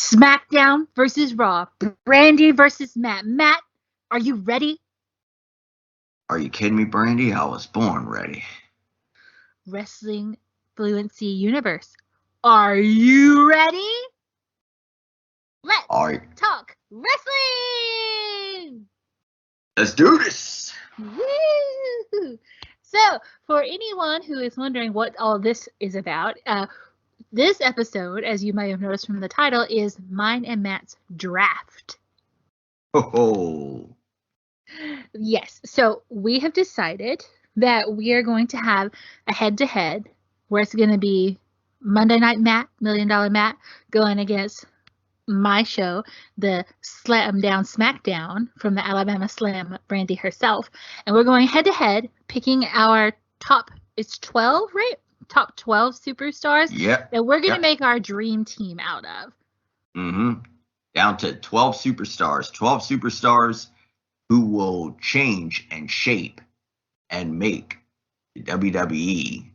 Smackdown versus Raw. Brandie versus Matt. Matt, are you ready? Are you kidding me, Brandie? I was born ready. Wrestling Fluency Universe. Are you ready? Let's talk wrestling! Let's do this! Woo! So, for anyone who is wondering what all this is about, this episode, as you may have noticed from the title, is mine and Matt's draft. Oh. Yes, so we have decided that we are going to have a head-to-head where it's going to be Monday Night Matt, $1 Million Matt, going against my show, the Smackdown from the Alabama Slam, Brandie herself. And we're going head-to-head, picking our top, it's 12, right? Top 12 superstars that we're going to make our dream team out of. Down to 12 superstars. 12 superstars who will change and shape and make the WWE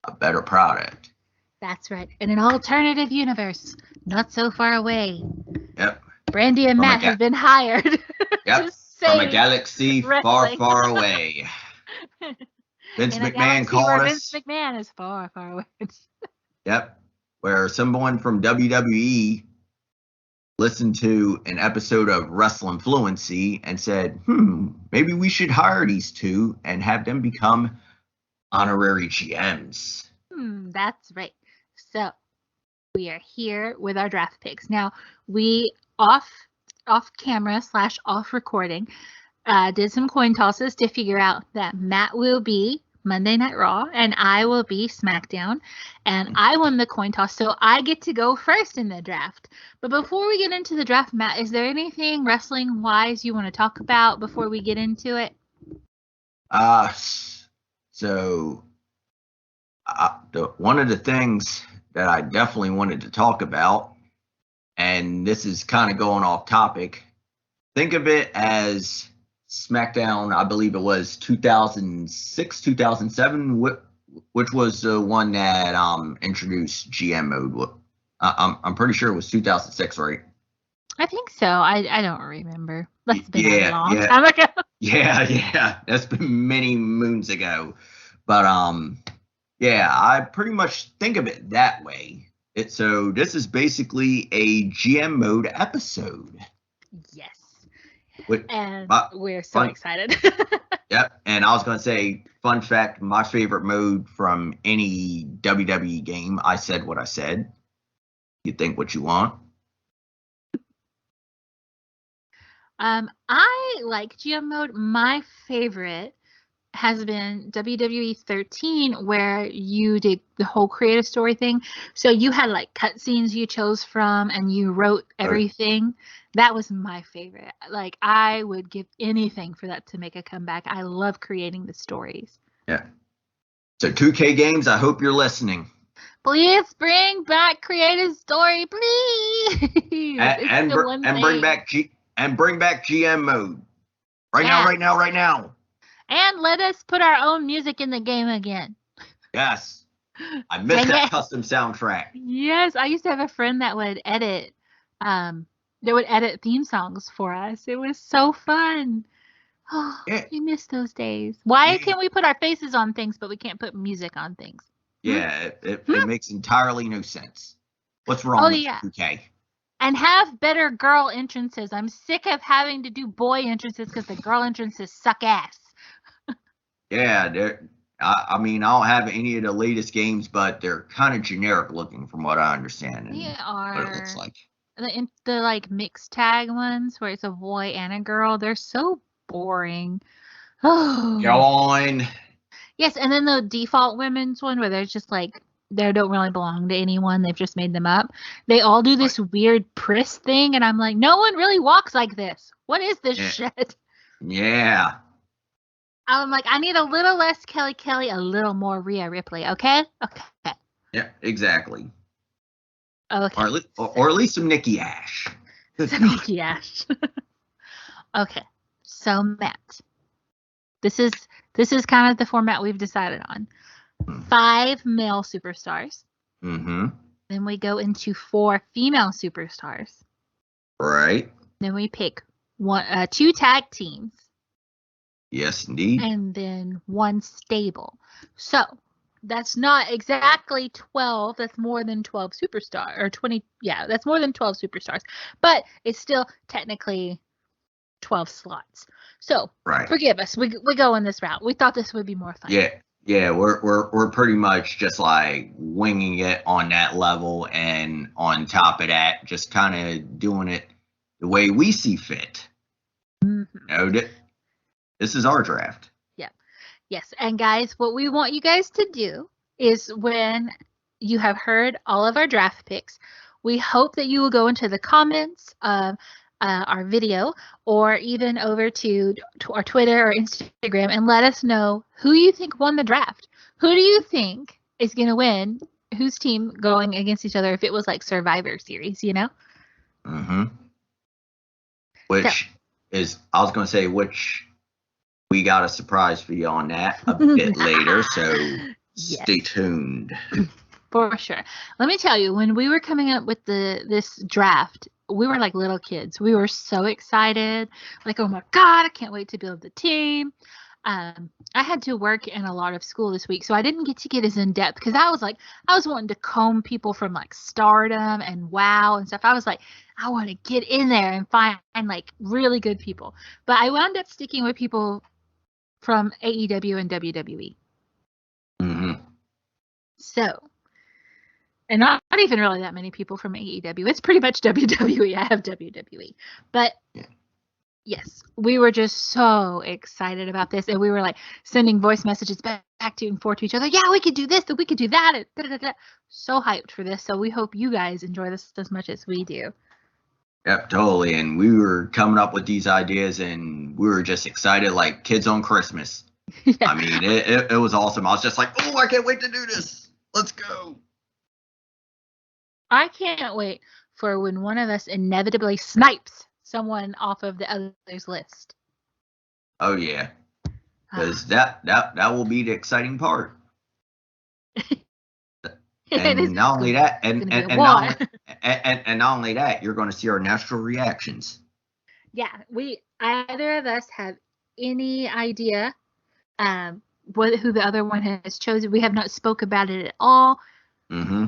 a better product. That's right. In an alternative universe, not so far away. Yep. Brandie and Matt have been hired. Yep. From a galaxy far, far away. Vince McMahon called us. Vince McMahon is far, far away. Yep. Where someone from WWE listened to an episode of Wrestling Fluency and said, maybe we should hire these two and have them become honorary GMs. That's right. So we are here with our draft picks. Now, we off camera / off recording did some coin tosses to figure out that Matt will be Monday Night Raw and I will be SmackDown, and I won the coin toss, so I get to go first in the draft. But before we get into the draft, Matt, is there anything wrestling wise you want to talk about before we get into it? One of the things that I definitely wanted to talk about, and this is kind of going off topic, think of it as SmackDown, I believe it was 2006, 2007, which was the one that introduced GM mode. I'm pretty sure it was 2006, right? I think so. I don't remember. That's been a long time ago. Yeah. That's been many moons ago. But I pretty much think of it that way. So this is basically a GM mode episode. Yes. And we're so excited. Yep. And I was going to say, fun fact, my favorite mode from any WWE game, I said what I said. You think what you want. I like GM mode. My favorite has been WWE 13, where you did the whole creative story thing. So you had like cutscenes you chose from and you wrote everything. That was my favorite. Like, I would give anything for that to make a comeback. I love creating the stories. Yeah. So 2K Games, I hope you're listening. Please bring back creative story, please. And bring back GM mode. Right now. And let us put our own music in the game again. Yes. I missed that custom soundtrack. Yes, I used to have a friend that would edit theme songs for us. It was so fun. Oh, we miss those days. Why can't we put our faces on things, but we can't put music on things? Yeah, it makes entirely no sense. What's wrong with 2K? And have better girl entrances. I'm sick of having to do boy entrances because the girl entrances suck ass. Yeah, I mean, I don't have any of the latest games, but they're kind of generic looking from what I understand. They are. What it looks like. The like mixed tag ones where it's a boy and a girl, they're so boring. Oh. Go on. Yes, and then the default women's one where there's just like, they don't really belong to anyone. They've just made them up. They all do this weird priss thing, and I'm like, no one really walks like this. What is this shit? Yeah. I'm like, I need a little less Kelly Kelly, a little more Rhea Ripley, okay? Okay. Yeah, exactly. Okay. Or at least some Nikki Ash. Some Nikki Ash. Okay. So, Matt, this is kind of the format we've decided on. 5 male superstars. Then we go into 4 female superstars. Right. Then we pick 2 tag teams. Yes, indeed. And then 1 stable. So that's not exactly 12. That's more than 12 superstars. Or 20. Yeah, that's more than 12 superstars. But it's still technically 12 slots. So forgive us. We go in this route. We thought this would be more fun. Yeah, we're pretty much just like winging it on that level, and on top of that, just kind of doing it the way we see fit. Mm-hmm. This is our draft. Yeah. Yes. And guys, what we want you guys to do is, when you have heard all of our draft picks, we hope that you will go into the comments of our video, or even over to our Twitter or Instagram, and let us know who you think won the draft. Who do you think is going to win? Whose team going against each other if it was like Survivor Series, you know? Mm-hmm. Which we got a surprise for you on that a bit later, so stay tuned. For sure. Let me tell you, when we were coming up with this draft, we were like little kids. We were so excited. Like, oh my God, I can't wait to build the team. I had to work in a lot of school this week, so I didn't get as in depth, because I was wanting to comb people from like Stardom and WoW and stuff. I was like, I want to get in there and find like really good people. But I wound up sticking with people from AEW and WWE. Mm-hmm. So, and not even really that many people from AEW. It's pretty much WWE. I have WWE. But yes, we were just so excited about this. And we were like sending voice messages back and forth to each other. Yeah, we could do this, and we could do that. And so hyped for this. So we hope you guys enjoy this as much as we do. Yep, totally. And we were coming up with these ideas, and we were just excited like kids on Christmas. Yeah. I mean, it was awesome. I was just like, oh, I can't wait to do this. Let's go. I can't wait for when one of us inevitably snipes someone off of the other's list. Oh, yeah. Because that will be the exciting part. And not only that, and not only that, you're going to see our natural reactions. Yeah, either of us have any idea who the other one has chosen. We have not spoke about it at all. Mm-hmm.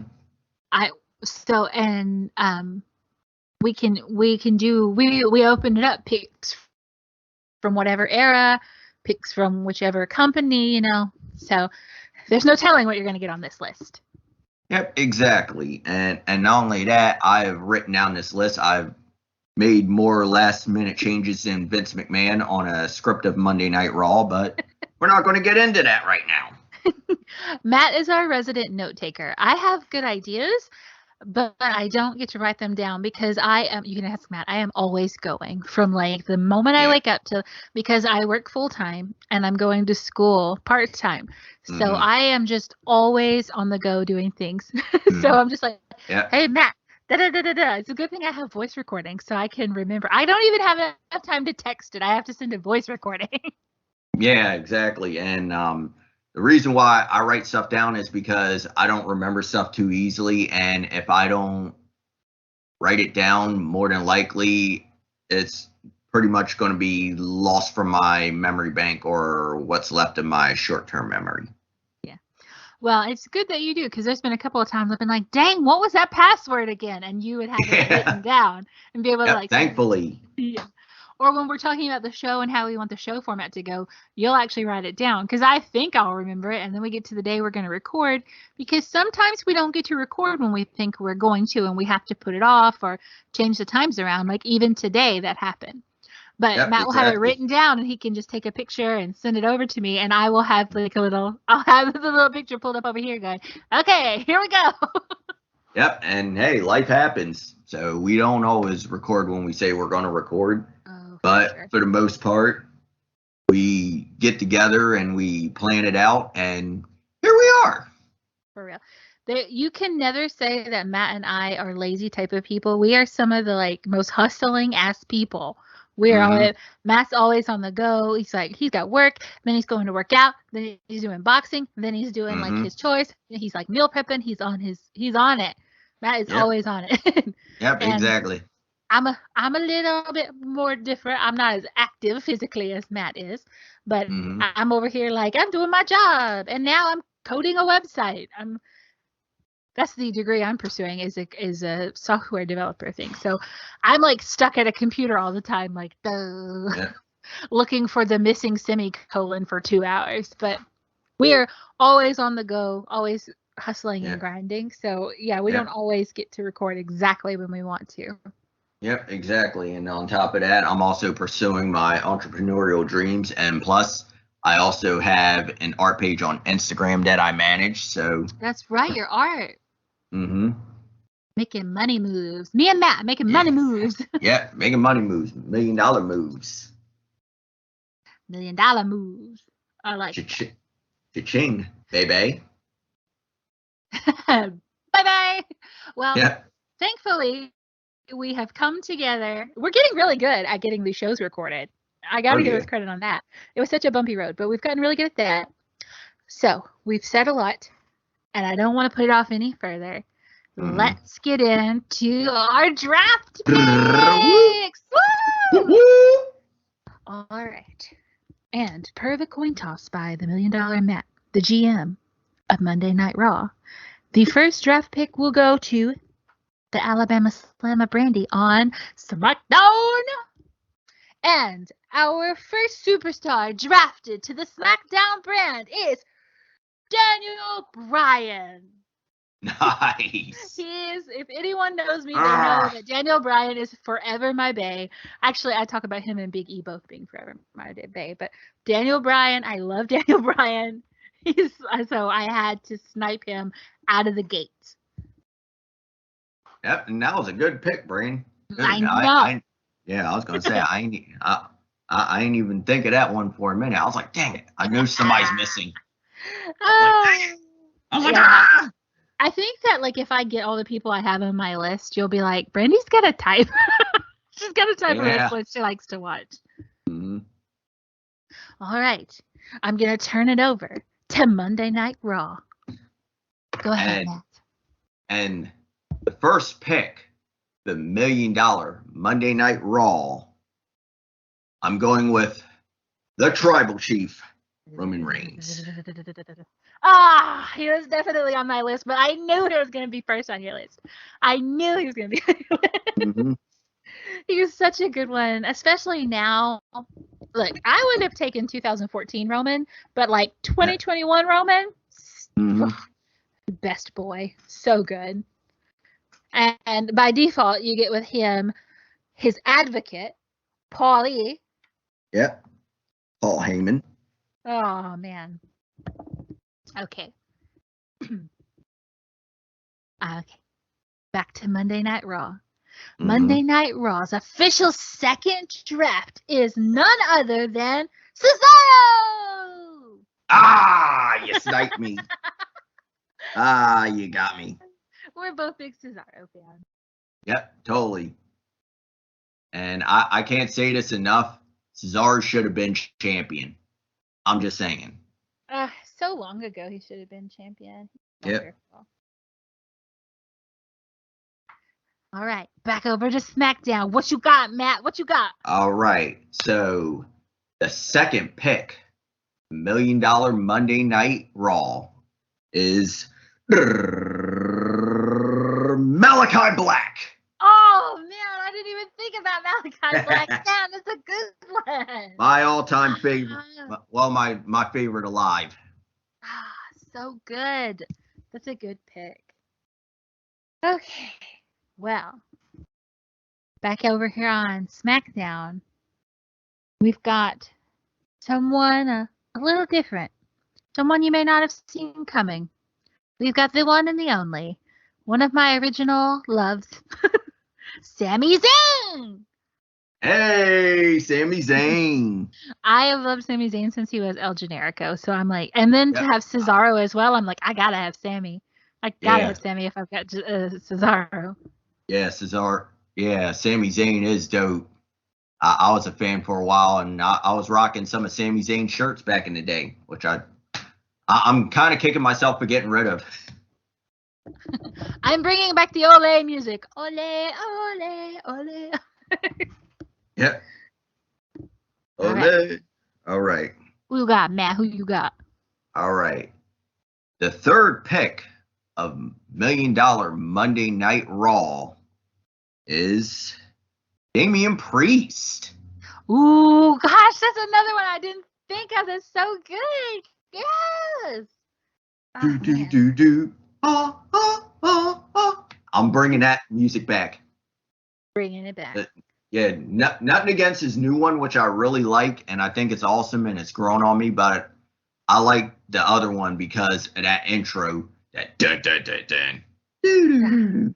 We opened it up, picks from whatever era, picks from whichever company, you know. So there's no telling what you're going to get on this list. Yep, exactly. And not only that, I have written down this list. I've made more last-minute changes than Vince McMahon on a script of Monday Night Raw, but we're not going to get into that right now. Matt is our resident note taker. I have good ideas, but I don't get to write them down because you can ask Matt, I am always going from like the moment I wake up because I work full time and I'm going to school part time. So I am just always on the go doing things. So I'm just like, hey, Matt, da-da-da-da-da. It's a good thing I have voice recording so I can remember. I don't even have enough time to text it. I have to send a voice recording. Yeah, exactly. And the reason why I write stuff down is because I don't remember stuff too easily. And if I don't write it down, more than likely, it's pretty much going to be lost from my memory bank or what's left of my short-term memory. Yeah. Well, it's good that you do, because there's been a couple of times I've been like, dang, what was that password again? And you would have it written down and be able to like. Thankfully. Yeah. Or when we're talking about the show and how we want the show format to go, you'll actually write it down, because I think I'll remember it. And then we get to the day we're going to record, because sometimes we don't get to record when we think we're going to, and we have to put it off or change the times around. Like even today that happened. But Matt will have it written down, and he can just take a picture and send it over to me. And I will have I'll have the little picture pulled up over here going, okay, here we go. Yep. And hey, life happens. So we don't always record when we say we're going to record. But for the most part, we get together and we plan it out, and here we are. For real. You can never say that Matt and I are lazy type of people. We are some of the like most hustling ass people. Matt's always on the go. He's got work, then he's going to work out, then he's doing boxing, then he's doing like his choice. He's like meal prepping. He's on it. Matt is Yep. always on it. Yep. And Exactly. I'm a little bit more different. I'm not as active physically as Matt is, but Mm-hmm. I'm over here like I'm doing my job, and now I'm coding a website. That's the degree I'm pursuing is a software developer thing. So I'm like stuck at a computer all the time, like Yep. looking for the missing semicolon for 2 hours. But we are always on the go, always hustling and Yep. grinding. So yeah, we Yep. don't always get to record exactly when we want to. Yep, exactly. And on top of that, I'm also pursuing my entrepreneurial dreams. And plus, I also have an art page on Instagram that I manage. So, That's right, your art. mm-hmm. Making money moves. Me and Matt making money moves. Yep, making money moves, $1 million moves. $1 million moves. I like Cha-ching, cha-ching, baby. Bye-bye. Well, Yep. thankfully, we have come together. We're getting really good at getting these shows recorded. I got to give us credit on that. It was such a bumpy road, but we've gotten really good at that. So we've said a lot, and I don't want to put it off any further. Mhm. Let's get into our draft picks. Woo! All right. And per the coin toss by the $1 Million Matt, the GM of Monday Night Raw, the first draft pick will go to the Alabama Slam of Brandie on Smackdown. And our first superstar drafted to the Smackdown brand is Daniel Bryan. Nice. He is, if anyone knows me, they know that Daniel Bryan is forever my bae. Actually, I talk about him and Big E both being forever my bae. But Daniel Bryan, I love Daniel Bryan. So I had to snipe him out of the gate. Yep, and that was a good pick, Brain. Good. I know. Yeah, I was gonna say I ain't even think of that one for a minute. I was like, dang it, I know somebody's missing. I was like, ah! I think that like if I get all the people I have on my list, you'll be like, Brandy's got a type. She's got a type of wrestler she likes to watch. Mm-hmm. All right, I'm gonna turn it over to Monday Night Raw. Go ahead, Matt. And the first pick, the $1 million Monday Night Raw, I'm going with the Tribal Chief, Roman Reigns. He was definitely on my list, but I knew he was going to be first on your list. I knew he was going to be on your list. Mm-hmm. He was such a good one, especially now. Look, I would have taken 2014 Roman, but like 2021 Roman, best boy. So good. And by default, you get with him his advocate, Paulie. Yep. Paul Heyman. Oh, man. Okay. Back to Monday Night Raw. Mm-hmm. Monday Night Raw's official second draft is none other than Cesaro! You sniped me. You got me. We're both big Cesaro fans. Yep, totally. And I can't say this enough. Cesaro should have been champion. I'm just saying. So long ago he should have been champion. Yep. All right, back over to Smackdown. What you got, Matt? What you got? All right. So the second pick, $1 million Monday Night Raw, is Malachi Black. Oh, man, I didn't even think about Malachi Black. Damn, that's a good one. My all-time favorite. Well, my favorite alive. So good. That's a good pick. Okay. Well, back over here on SmackDown, we've got someone a little different. Someone you may not have seen coming. We've got the one and the only. One of my original loves, Sami Zayn. Hey, Sami Zayn. I have loved Sami Zayn since he was El Generico. So I'm like, and then to have Cesaro as well, I'm like, I got to have Sami. I got to have Sami if I've got Cesaro. Yeah, Cesaro. Yeah, Sami Zayn is dope. I was a fan for a while, and I was rocking some of Sami Zayn's shirts back in the day, which I'm kind of kicking myself for getting rid of. I'm bringing back the ole music. Ole, ole, ole. Yep. All right. Ole. All right. Who you got, Matt? Who you got? All right. The third pick of $1 Million Monday Night Raw is Damian Priest. Ooh, gosh, that's another one I didn't think of. That's so good. Yes. Oh, Do. I'm bringing that music back. Bringing it back. Yeah, nothing against his new one, which I really like, and I think it's awesome and it's grown on me, but I like the other one because of that intro, that dun dun dun dun,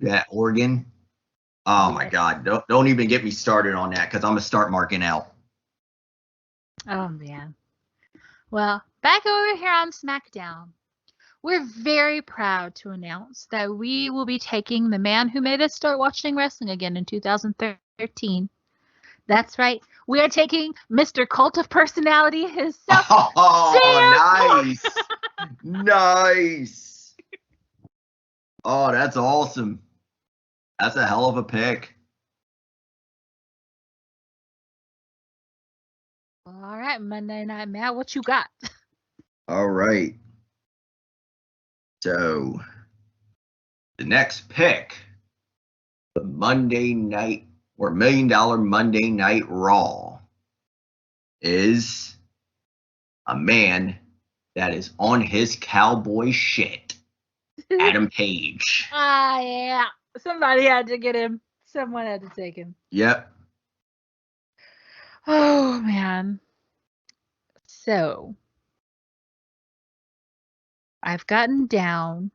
that organ. Oh my God! Don't even get me started on that because I'm gonna start marking out. Oh man. Well, back over here on Smackdown, we're very proud to announce that we will be taking the man who made us start watching wrestling again in 2013. That's right. We are taking Mr. Cult of Personality himself. Oh, nice. Nice. Oh, that's awesome. That's a hell of a pick. All right, Monday Night Matt, what you got? All right. So, the next pick, the Monday Night or $1 Million Monday Night Raw, is a man that is on his cowboy shit, Adam Page. Yeah. Somebody had to get him. Someone had to take him. Yep. Oh, man. So, I've gotten down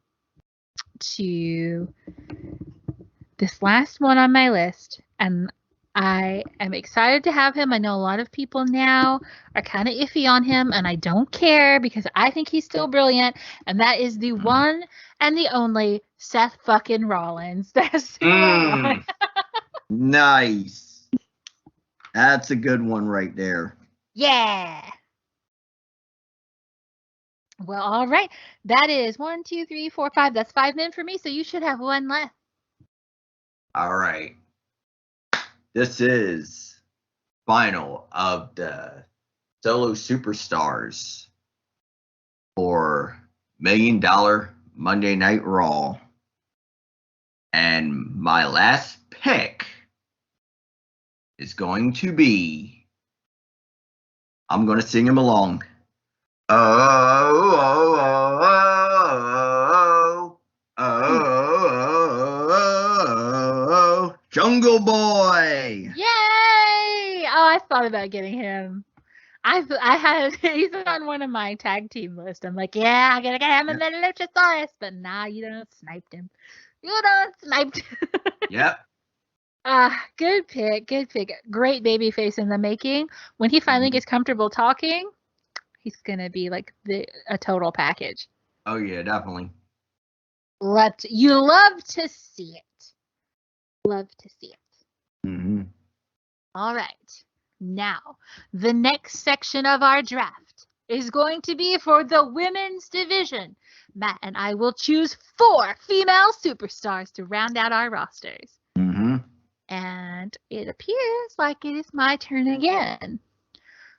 to this last one on my list, and I am excited to have him. I know a lot of people now are kind of iffy on him, and I don't care because I think he's still brilliant, and that is the one and the only Seth fucking Rollins. That's who I want. Nice. That's a good one right there. Yeah. Well, all right. That is 1, 2, 3, 4, 5. That's 5 men for me, so you should have one left. All right. This is final of the solo superstars for $1 Million Monday Night Raw. And my last pick is going to be, I'm going to sing him along. Jungle Boy. Yay! Oh, I thought about getting him. He's on one of my tag team lists. I'm like, yeah, I gotta get him in the Luchasaurus, but nah, you don't sniped him. You don't sniped. Yep. Good pick, good pick. Great baby face in the making. When he finally gets comfortable talking, he's gonna be like a total package. Oh yeah, definitely. You love to see it. Love to see it. Mm-hmm. All right. Now, the next section of our draft is going to be for the women's division. Matt and I will choose 4 female superstars to round out our rosters. Mm-hmm. And it appears like it is my turn again.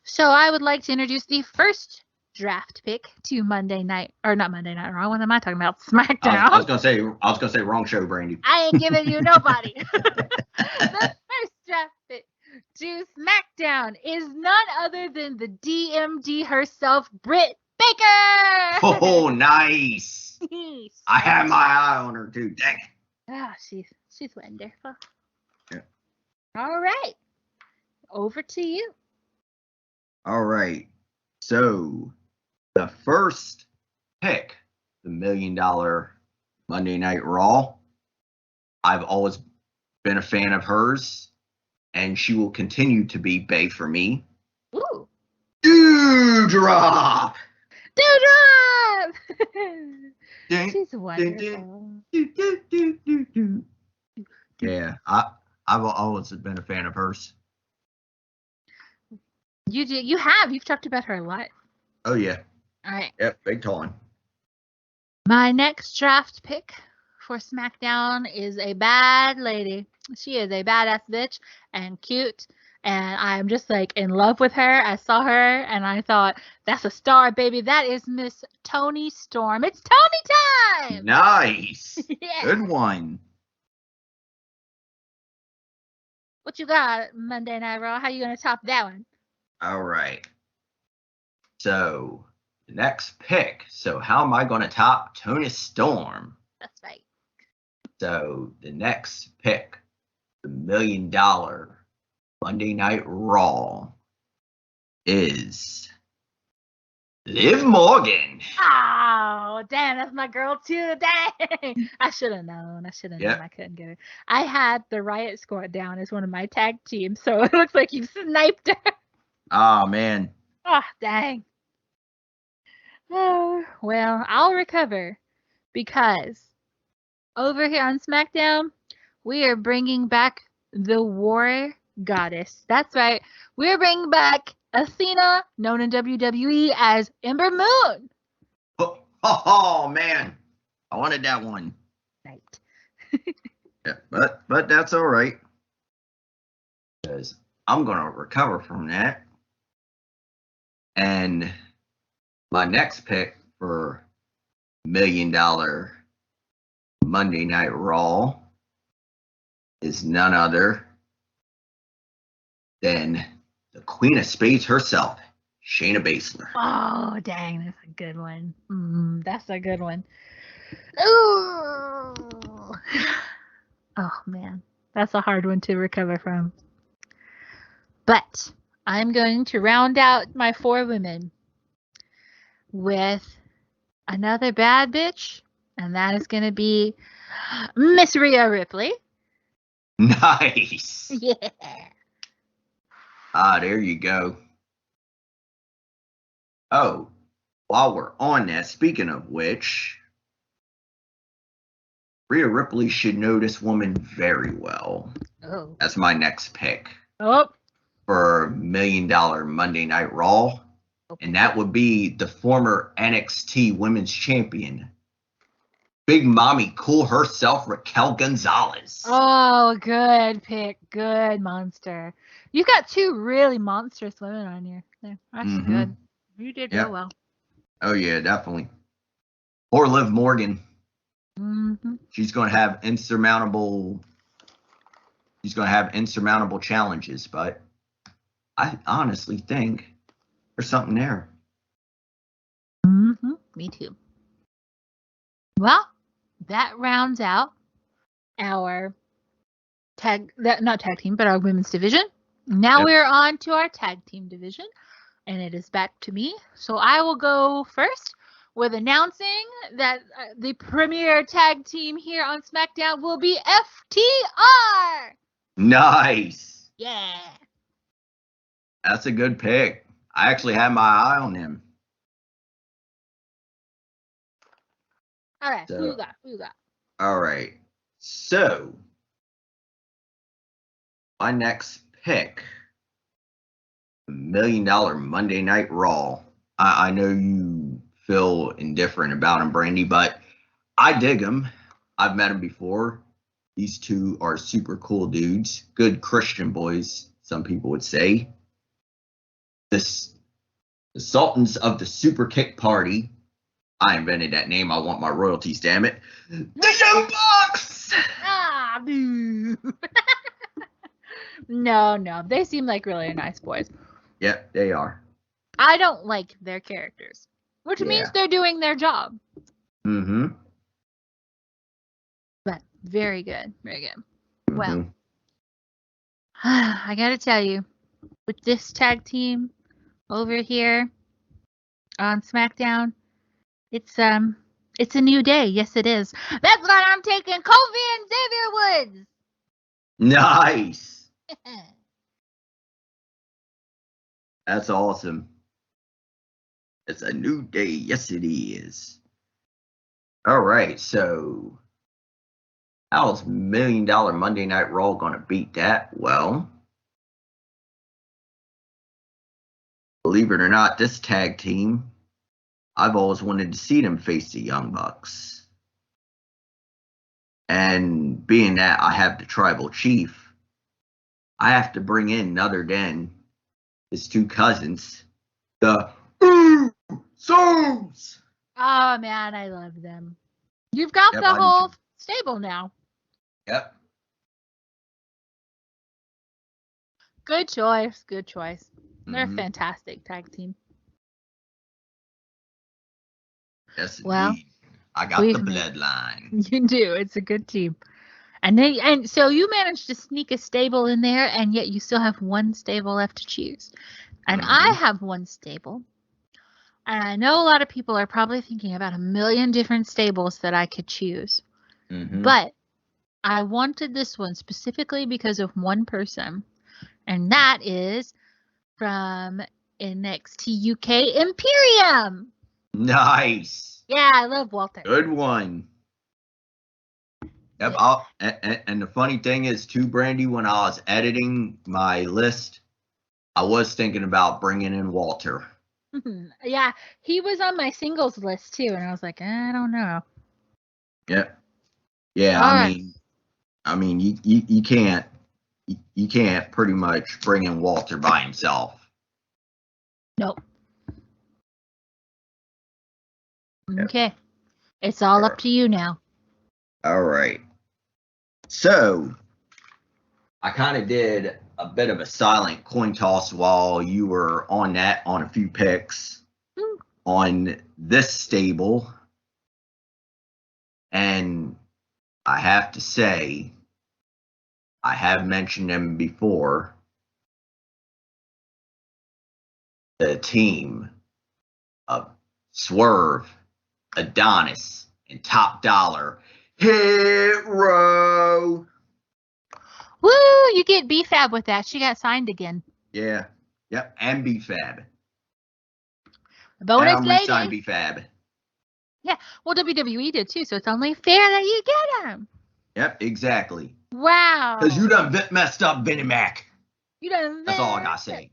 So I would like to introduce the first draft pick to Monday Night, or not Monday Night Raw. What am I talking about? Smackdown. I was gonna say wrong show, Brandie. I ain't giving you nobody. The first draft pick to Smackdown is none other than the DMD herself, Britt Baker. Oh, nice. I had my eye on her too. Dang it. Oh, she's wonderful. Yeah. All right. Over to you. All right. So the first pick, the $1 Million Monday Night Raw. I've always been a fan of hers, and she will continue to be bae for me. Ooh. Doudrop. Doudrop. She's wonderful. Yeah, I've always been a fan of hers. You've talked about her a lot. Oh yeah. All right. Yep, big time. My next draft pick for SmackDown is a bad lady. She is a badass bitch and cute. And I'm just like in love with her. I saw her and I thought, that's a star, baby. That is Miss Toni Storm. It's Toni time! Nice. Yeah. Good one. What you got, Monday Night Raw? How you going to top that one? All right. So, the next pick. So, how am I going to top Toni Storm? That's right. So, the next pick, the $1 million Monday Night Raw, is Liv Morgan. Oh, damn, that's my girl too. Dang. I should have known. Yep. I couldn't get it. I had the Riot Squad down as one of my tag teams, so it looks like you sniped her. Oh, man. Oh, dang. Oh, well, I'll recover because over here on SmackDown, we are bringing back the War Goddess. That's right. We're bringing back Athena, known in WWE as Ember Moon. Oh, man. I wanted that one. Right. Yeah, but that's all right. Because I'm going to recover from that. And my next pick for $1 million Monday Night Raw is none other than the Queen of Spades herself, Shayna Baszler. Oh, dang, that's a good one. That's a good one. Ooh. Oh, man. That's a hard one to recover from. But I'm going to round out my 4 women with another bad bitch, and that is going to be Miss Rhea Ripley. Nice. Yeah. There you go. Oh, while we're on that, speaking of which, Rhea Ripley should know this woman very well. Oh. That's my next pick. Oh. For $1 million Monday Night Raw. And that would be the former NXT Women's Champion, Big Mommy Cool herself, Raquel Gonzalez. Oh, good pick. Good monster. You've got 2 really monstrous women on here. That's good. You did real well. Oh, yeah, definitely. Or Liv Morgan. She's going to have insurmountable challenges, but I honestly think there's something there. Me too. Well, that rounds out our not tag team, but our women's division. Now we're on to our tag team division, and it is back to me. So I will go first with announcing that the premier tag team here on SmackDown will be FTR. Nice. Yeah. That's a good pick. I actually had my eye on him. All right, who you got? All right. So, my next pick, $1 million Monday Night Raw. I know you feel indifferent about him, Brandie, but I dig him. I've met him before. These 2 are super cool dudes. Good Christian boys, some people would say. The Sultans of the Super Kick Party. I invented that name. I want my royalties, damn it. The Young Bucks! Ah, boo. No. They seem like really nice boys. Yep, they are. I don't like their characters, which means they're doing their job. But very good. Very good. Well, I gotta tell you, with this tag team over here on SmackDown, it's a new day. Yes, it is. That's why I'm taking Kofi and Xavier Woods. Nice. That's awesome. It's a new day. Yes, it is. All right, so how's $1 million Monday Night Raw going to beat that? Well, believe it or not, this tag team, I've always wanted to see them face the Young Bucks. And being that I have the tribal chief, I have to bring in other than his two cousins, the Usos. Oh man, I love them. You've got Yep, the I do whole too. stable now. Yep. Good choice. Good choice. They're a Mm-hmm. fantastic tag team. Yes, Well, indeed. I got the we've made bloodline. you do. It's a good team. And so you managed to sneak a stable in there, and yet you still have one stable left to choose. And I Mm-hmm. have one stable. And I know a lot of people are probably thinking about a million different stables that I could choose. Mm-hmm. But I wanted this one specifically because of one person. And that is from NXT UK Imperium. Nice. Yeah, I love Walter. Good one. Yep. Yeah. And the funny thing is, too, Brandie, when I was editing my list, I was thinking about bringing in Walter. Yeah, he was on my singles list too, and I was like, I don't know. Yep. Yeah. All right. You can't pretty much bring in Walter by himself. Nope. Yep. Okay. It's all up to you now. All right. So I kind of did a bit of a silent coin toss while you were on a few picks on this stable. And I have to say, I have mentioned them before. The team of Swerve, Adonis, and Top Dollar Hero. Woo! You get BFAB with that. She got signed again. Yeah. Yep. And BFAB. Bonus And I'm lady. re-signed BFAB. Yeah. Well, WWE did too, so it's only fair that you get them. Yep. Exactly. Wow. Because you done messed up Benny Mac. You done. That's all I gotta say.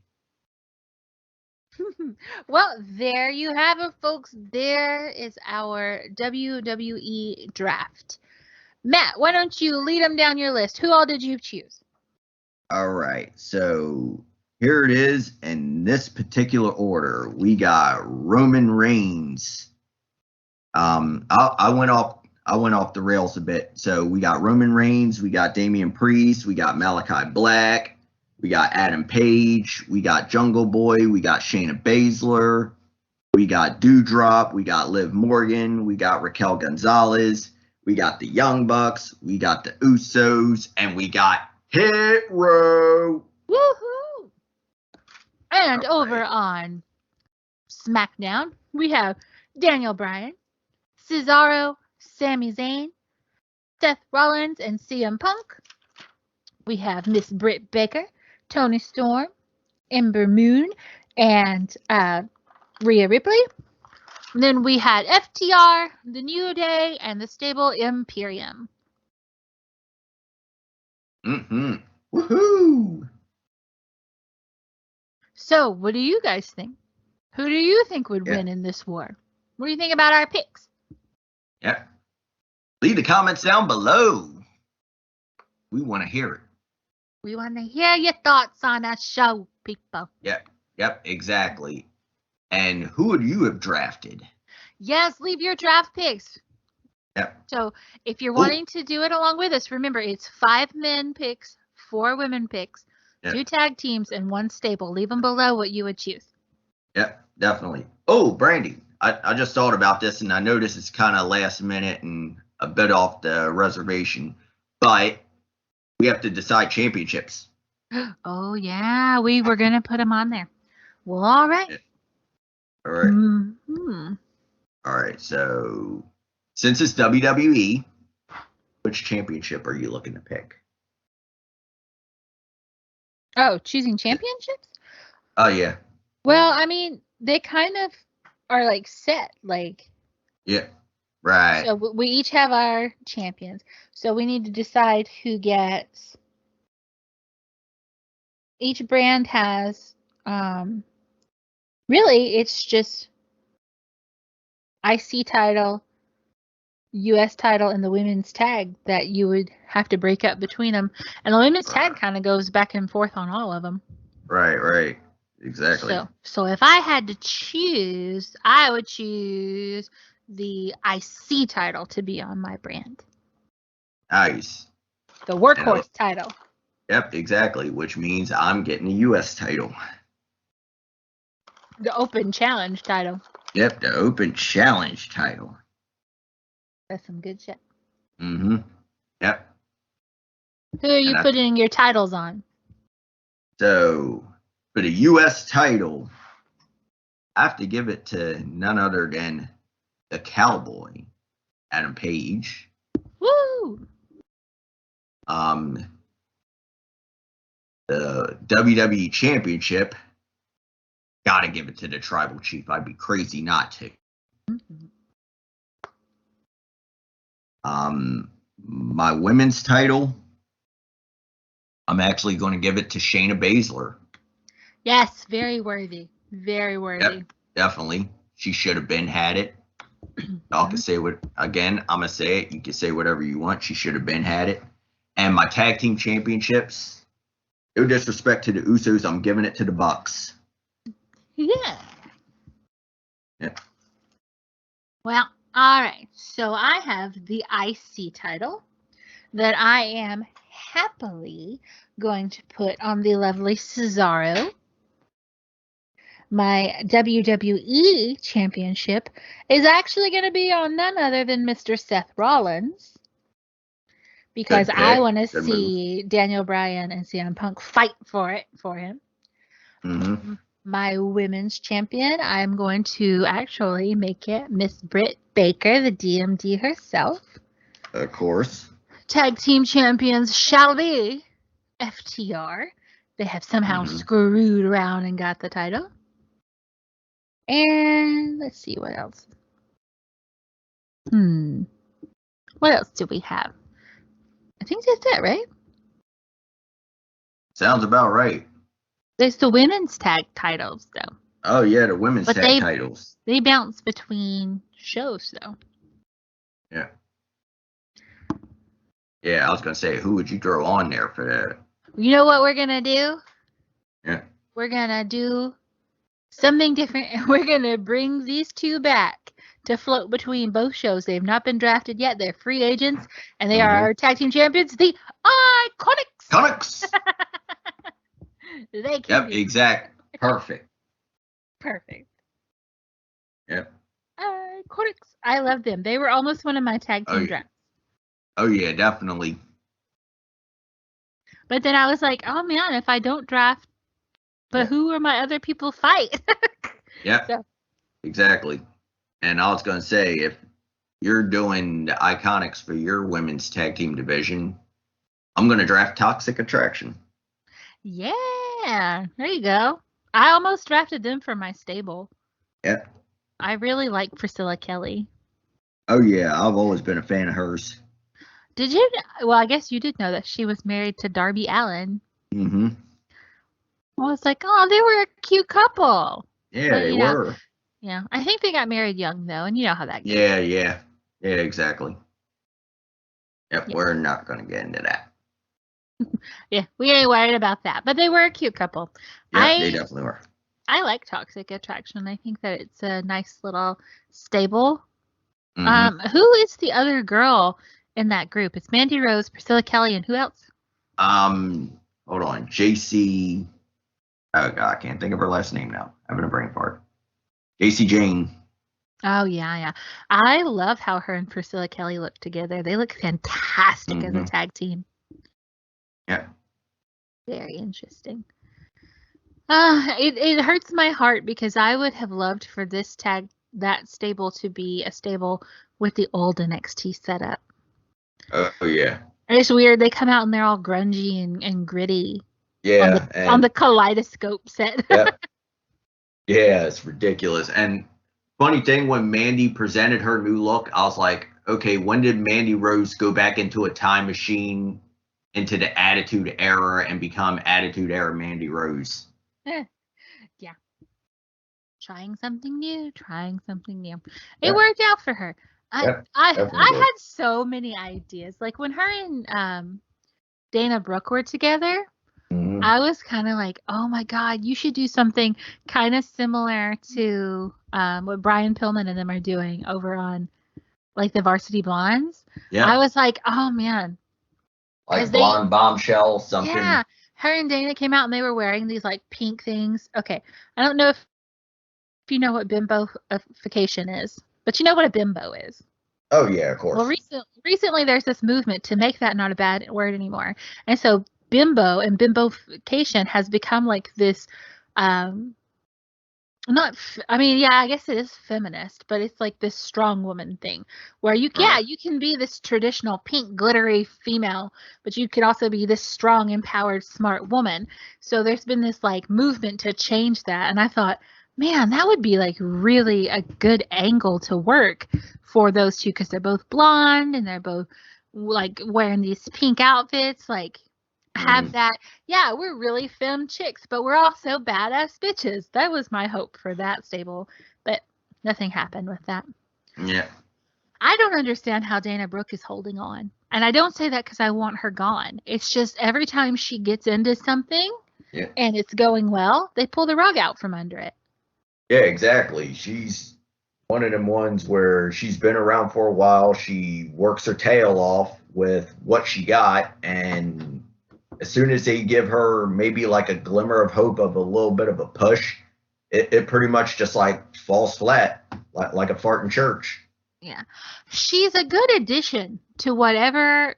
Well, there you have it, folks. There is our WWE draft. Matt, why don't you lead them down your list? Who all did you choose? All right. So here it is in this particular order. We got Roman Reigns. I went off the rails a bit. So we got Roman Reigns, we got Damian Priest, we got Malachi Black, we got Adam Page, we got Jungle Boy, we got Shayna Baszler, we got Doudrop, we got Liv Morgan, we got Raquel Gonzalez, we got the Young Bucks, we got the Usos, and we got Hero. Woohoo! And All over right. on SmackDown, we have Daniel Bryan, Cesaro, Sami Zayn, Seth Rollins, and CM Punk. We have Miss Britt Baker, Toni Storm, Ember Moon, and Rhea Ripley. And then we had FTR, The New Day, and the Stable Imperium. Woohoo! So, what do you guys think? Who do you think would win in this war? What do you think about our picks? Yep. Leave the comments down below. We want to hear it. We want to hear your thoughts on our show, people. Yep, exactly. And who would you have drafted? Yes, leave your draft picks. Yep. So if you're wanting to do it along with us, remember it's 5 men picks, 4 women picks, 2 tag teams, and 1 stable. Leave them below what you would choose. Yep, definitely. Oh, Brandie, I just thought about this, and I know this is kind of last minute and a bit off the reservation, but we have to decide championships. Oh, yeah, we were going to put them on there. Well, all right. Yeah. All right. Mm-hmm. All right, so since it's WWE, which championship are you looking to pick? Oh, choosing championships? Oh, yeah. Well, I mean, they kind of are like set, like. Yeah, right. So we each have our champions. So we need to decide who gets. Each brand has, really, it's just IC title, U.S. title and the women's tag that you would have to break up between them. And the women's tag kind of goes back and forth on all of them. Right. Exactly. So if I had to choose, I would choose the IC title to be on my brand. Nice. The workhorse title. Yep, exactly, which means I'm getting a U.S. title. The Open Challenge title. Yep, the Open Challenge title. That's some good shit. Mm-hmm. Yep. Who are you putting your titles on? So, for the U.S. title, I have to give it to none other than the Cowboy, Adam Page. Woo! The WWE Championship, gotta give it to the Tribal Chief. I'd be crazy not to. My women's title, I'm actually going to give it to Shayna Baszler. Yes, very worthy. Very worthy. Yep, definitely. She should have had it. Y'all can say what, again, I'm going to say it. You can say whatever you want. She should have had it. And my tag team championships, no disrespect to the Usos, I'm giving it to the Bucks. Yeah. Yep. Well, all right. So I have the IC title that I am happily going to put on the lovely Cesaro. My WWE Championship is actually going to be on none other than Mr. Seth Rollins. Because I want to see Daniel Bryan and CM Punk fight for him. Mm-hmm. My women's champion, I'm going to actually make it Miss Britt Baker, the DMD herself. Of course. Tag team champions shall be FTR. They have somehow screwed around and got the title. And let's see what else. What else do we have? I think that's it, right? Sounds about right. There's the women's tag titles, though. Oh, yeah, the women's tag titles. They bounce between shows, though. Yeah. Yeah, I was going to say, who would you throw on there for that? You know what we're going to do? Yeah. We're going to do something different, and we're going to bring these two back to float between both shows. They've not been drafted yet. They're free agents, and they are our tag team champions, the Iconics. Yep, exact. Perfect. Yep. Iconics. I love them. They were almost one of my tag team drafts. Oh, yeah, definitely. But then I was like, oh, man, if I don't draft, who are my other people fight? Yep, exactly. And I was going to say, if you're doing the Iconics for your women's tag team division, I'm going to draft Toxic Attraction. Yeah, there you go. I almost drafted them for my stable. Yeah. I really like Priscilla Kelly. Oh, yeah, I've always been a fan of hers. Did you? Well, I guess you did know that she was married to Darby Allin. Mm-hmm. I was like, oh, they were a cute couple. Yeah, but, they were. Yeah, I think they got married young, though, and you know how that goes. Yeah, exactly. Yep, we're not going to get into that. Yeah, we ain't worried about that. But they were a cute couple. Yeah, they definitely were. I like Toxic Attraction. I think that it's a nice little stable. Who is the other girl in that group? It's Mandy Rose, Priscilla Kelly, and who else? Hold on. JC. Oh, God, I can't think of her last name now. I'm having a brain fart. JC Jane. Oh, yeah. I love how her and Priscilla Kelly look together. They look fantastic as a tag team. Yeah. Very interesting. It hurts my heart because I would have loved for that stable to be a stable with the old NXT setup. Oh, yeah. It's weird. They come out and they're all grungy and gritty. Yeah. On the Kaleidoscope set. Yep. Yeah, it's ridiculous. And funny thing, when Mandy presented her new look, I was like, okay, when did Mandy Rose go back into a time machine into the Attitude Era and become Attitude Era Mandy Rose? Yeah. Trying something new. It worked out for her. Yep, I definitely did. had so many ideas. Like when her and Dana Brooke were together, Mm-hmm. I was kind of like, oh my God, you should do something kind of similar to what Brian Pillman and them are doing over on like the Varsity Blondes. I Yep, was like, oh man, because like blonde bombshell, yeah, something. her and Dana came out and they were wearing these like pink things. Okay, I don't know if you know what bimboification is, but you know what a bimbo is. Oh yeah, of Well, course. recently there's this movement to make that not a bad word anymore. And so bimbo and bimbofication has become like this um not I mean, yeah, I guess it is feminist, but it's like this strong woman thing where Right. you can be this traditional pink glittery female, but you could also be this strong, empowered, smart woman. So there's been this like movement to change that, and I thought, man, that would be like really a good angle to work for those two because they're both blonde and they're both like wearing these pink outfits, like have Mm-hmm. that. Yeah, we're really femme chicks, but we're also badass bitches. That was my hope for that stable, but nothing happened with that. Yeah. I don't understand how Dana Brooke is holding on. And I don't say that because I want her gone. It's just every time she gets into something Yeah. and it's going well, they pull the rug out from under it. Yeah, exactly. She's one of them ones where she's been around for a while. She works her tail off with what she got, and as soon as they give her maybe like a glimmer of hope of a little bit of a push, it pretty much just like falls flat, like a fart in church. Yeah. She's a good addition to whatever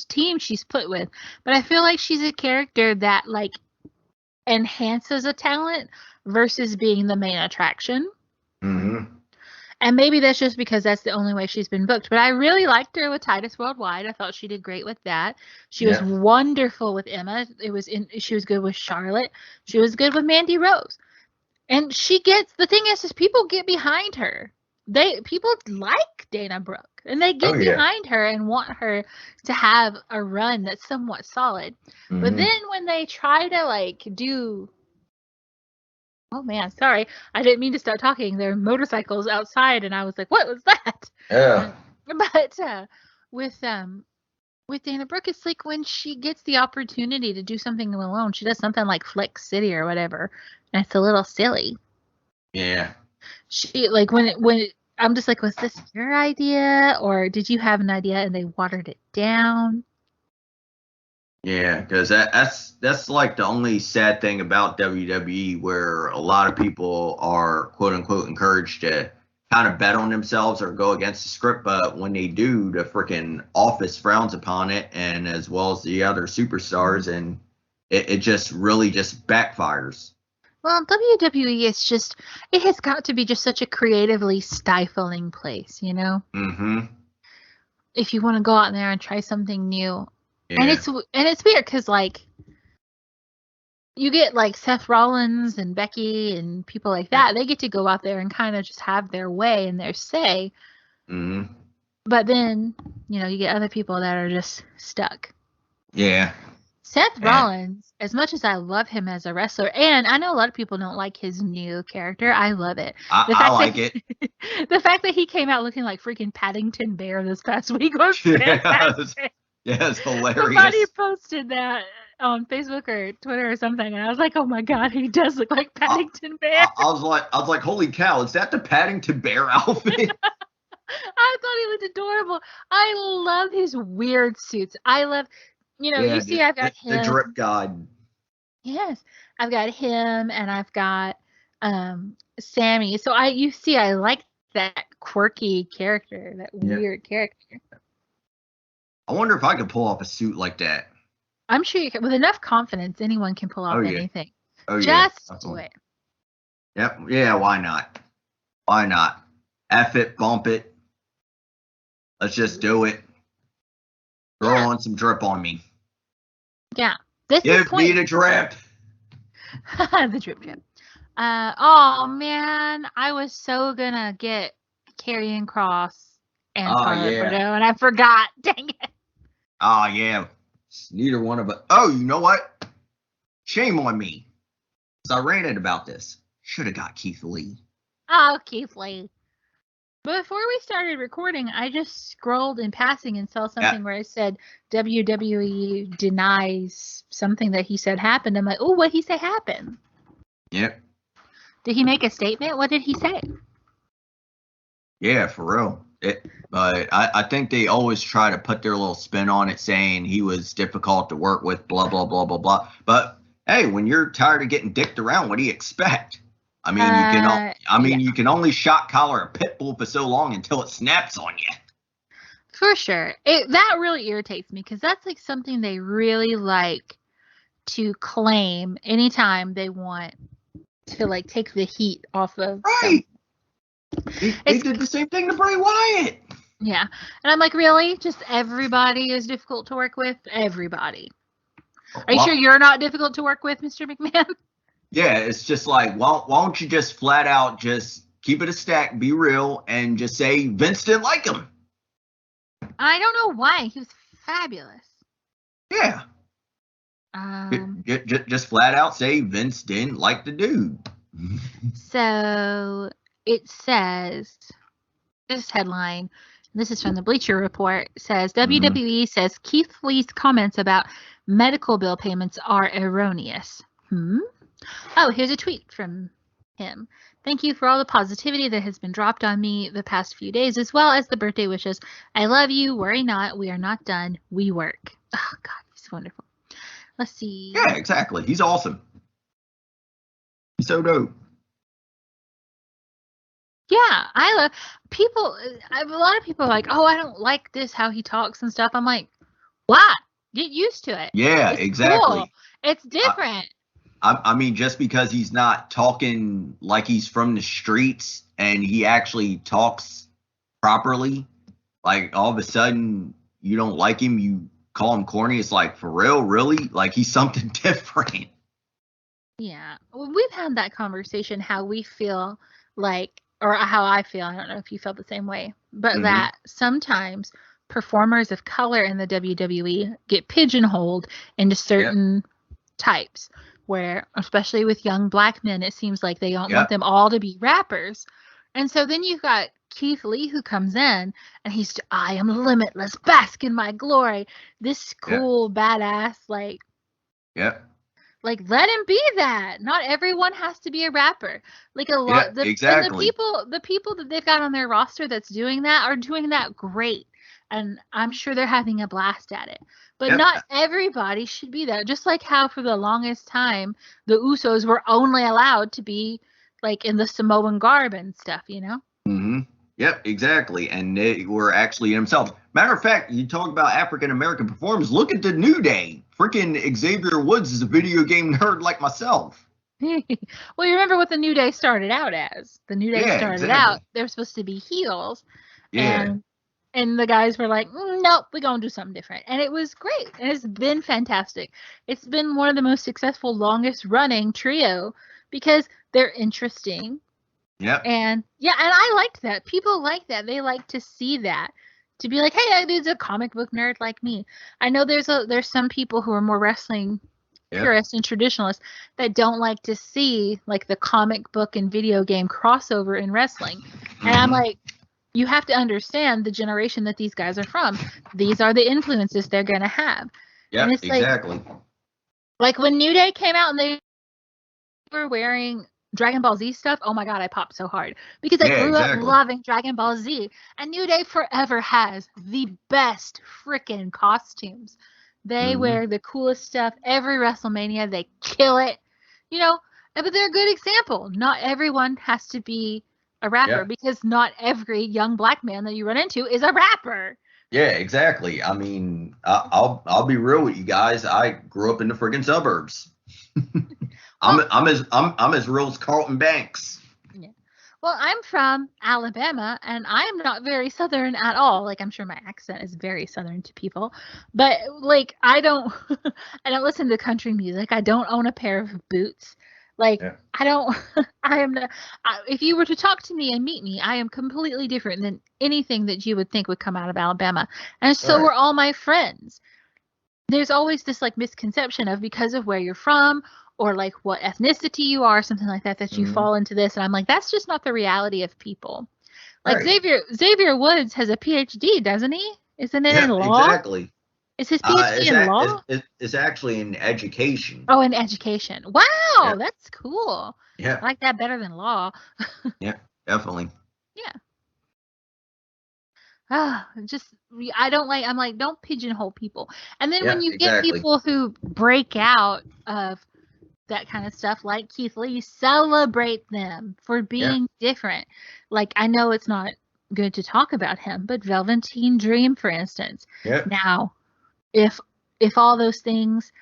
team she's put with, but I feel like she's a character that like enhances a talent versus being the main attraction. Mm-hmm. And maybe that's just because that's the only way she's been booked. But I really liked her with Titus Worldwide. I thought she did great with that. She was Yeah. wonderful with Emma. She was good with Charlotte. She was good with Mandy Rose. And she gets the thing is people get behind her. People like Dana Brooke and they Oh get yeah. behind her and want her to have a run that's somewhat solid. But Mm-hmm. then when they try to like do oh man, sorry. I didn't mean to start talking. There are motorcycles outside and I was like, what was that? Yeah. But with Dana Brooke, it's like when she gets the opportunity to do something alone, she does something like Flex City or whatever, and it's a little silly. Yeah. She like I'm just like, was this your idea or did you have an idea and they watered it down? Yeah, because that's like the only sad thing about WWE, where a lot of people are quote unquote encouraged to kind of bet on themselves or go against the script, but when they do, the freaking office frowns upon it, and as well as the other superstars, and it just really just backfires. Well, WWE is just it has got to be just such a creatively stifling place, you know? Mm-hmm. If you want to go out there and try something new. And Yeah. it's weird because like you get like Seth Rollins and Becky and people like Yeah. that. They get to go out there and kind of just have their way and their say. Mm-hmm. But then you get other people that are just stuck. Yeah. Seth And Rollins, as much as I love him as a wrestler, and I know a lot of people don't like his new character, I love it. The I fact that like it. the fact that he came out looking like freaking Paddington Bear this past week was Yes. fantastic. Yes, Somebody hilarious. posted that on Facebook or Twitter or something, and I was like, "Oh my god, he does look like I, Paddington Bear." I was like, holy cow, is that the Paddington Bear outfit? I thought he looked adorable. I love his weird suits. I love, you Yeah, see, I've got the him. drip god. Yes, I've got him, and I've got Sammy. So you see, I like that quirky character, that Yeah. weird character. I wonder if I could pull off a suit like that. I'm sure you can, with enough confidence, anyone can pull Oh off yeah. anything. Oh yeah. Just That's do one. it. Yep. Yeah. Why not? Why not? F it, bump it. Let's just do it. Throw Yeah, on some drip on me. yeah. This is Give me point. the drip. The drip drip. Oh man, I was so gonna get Karrion Cross and Oh Scarlett yeah. Bordeaux, and I forgot. Dang it. Oh yeah. Neither one of us. Oh, you know what? Shame on me. Because I ranted about this. Should have got Keith Lee. Oh, Keith Lee. Before we started recording, I just scrolled in passing and saw something Yeah. where it said WWE denies something that he said happened. I'm like, oh, what did he say happened? Yep. Did he make a statement? What did he say? Yeah, for real. But I think they always try to put their little spin on it, saying he was difficult to work with, blah, blah, blah, blah, blah. But hey, when you're tired of getting dicked around, what do you expect? I mean, you can only shot collar a pit bull for so long until it snaps on you. For sure. That really irritates me because that's like something they really like to claim anytime they want to like take the heat off of Right. They did the same thing to Bray Wyatt. Yeah. And I'm like, really? Just everybody is difficult to work with? Everybody. Are you sure you're not difficult to work with, Mr. McMahon? Yeah, it's just like, why don't you just flat out just keep it a stack, be real, and just say Vince didn't like him. I don't know why. He was fabulous. Yeah. Just flat out say Vince didn't like the dude. So it says, this headline, this is from the Bleacher Report, says WWE says Keith Lee's comments about medical bill payments are erroneous. Oh, here's a tweet from him. Thank you for all the positivity that has been dropped on me the past few days, as well as the birthday wishes. I love you. Worry not. We are not done. We work. Oh, God, he's wonderful. Let's see. Yeah, exactly. He's awesome. He's so dope. Yeah, I love people. A lot of people are like, oh, I don't like this, how he talks and stuff. I'm like, why? Get used to it. Yeah, it's exactly. Cool. It's different. I mean, just because he's not talking like he's from the streets and he actually talks properly, like all of a sudden you don't like him, you call him corny. It's like, for real, really? Like he's something different. Yeah, we've had that conversation, how we feel like, or how I feel, I don't know if you felt the same way, but that sometimes performers of color in the WWE get pigeonholed into certain types, where, especially with young black men, it seems like they don't want them all to be rappers. And so then you've got Keith Lee who comes in and he's, I am limitless, bask in my glory. This cool, badass, like, like, let him be that. Not everyone has to be a rapper. Like a lot, exactly. And the people that they've got on their roster that's doing that are doing that great. And I'm sure they're having a blast at it. But not everybody should be that. Just like how for the longest time, the Usos were only allowed to be like in the Samoan garb and stuff, you know? Yep, exactly. And they were actually themselves. Matter of fact, you talk about African-American performers. Look at the New Day. Freaking Xavier Woods is a video game nerd like myself. Well, you remember what the New Day started out as. The New Day started out, they're supposed to be heels. Yeah. And the guys were like, nope, we're going to do something different. And it was great. And it's been fantastic. It's been one of the most successful, longest running trio because they're interesting. Yep. And I liked that. People like that. They like to see that. To be like, hey, that dude's a comic book nerd like me. I know there's some people who are more wrestling purists and traditionalists that don't like to see like the comic book and video game crossover in wrestling. And I'm like, you have to understand the generation that these guys are from. These are the influences they're going to have. Yeah, exactly. Like when New Day came out and they were wearing Dragon Ball Z stuff, oh my God, I popped so hard. Because I grew up loving Dragon Ball Z. And New Day forever has the best freaking costumes. They wear the coolest stuff. Every WrestleMania, they kill it. You know, but they're a good example. Not everyone has to be a rapper because not every young black man that you run into is a rapper. Yeah, exactly. I mean, I'll be real with you guys. I grew up in the friggin' suburbs. I'm as real as Carlton Banks. Yeah. Well, I'm from Alabama, and I am not very Southern at all. Like, I'm sure my accent is very Southern to people, but like, I don't listen to country music. I don't own a pair of boots. Like, I am not, if you were to talk to me and meet me, I am completely different than anything that you would think would come out of Alabama. And so were all my friends. There's always this like misconception of because of where you're from or like what ethnicity you are, something like that, that you fall into this. And I'm like, that's just not the reality of people. Like Right. Xavier Woods has a PhD, doesn't he? Isn't it in Yep, law? exactly. Is his PhD in law? It's actually in education. Oh, in education. Wow, Yep. that's cool. I Yep. like that better than law. Yep. Definitely. Yeah. Just I don't like. I'm like, don't pigeonhole people. And then when Yep. you get Exactly. people who break out of that kind of stuff, like Keith Lee, celebrate them for Yep. being different. Like, I know it's not good to talk about him, but Velveteen Dream, for instance. Yep. Now, if all those things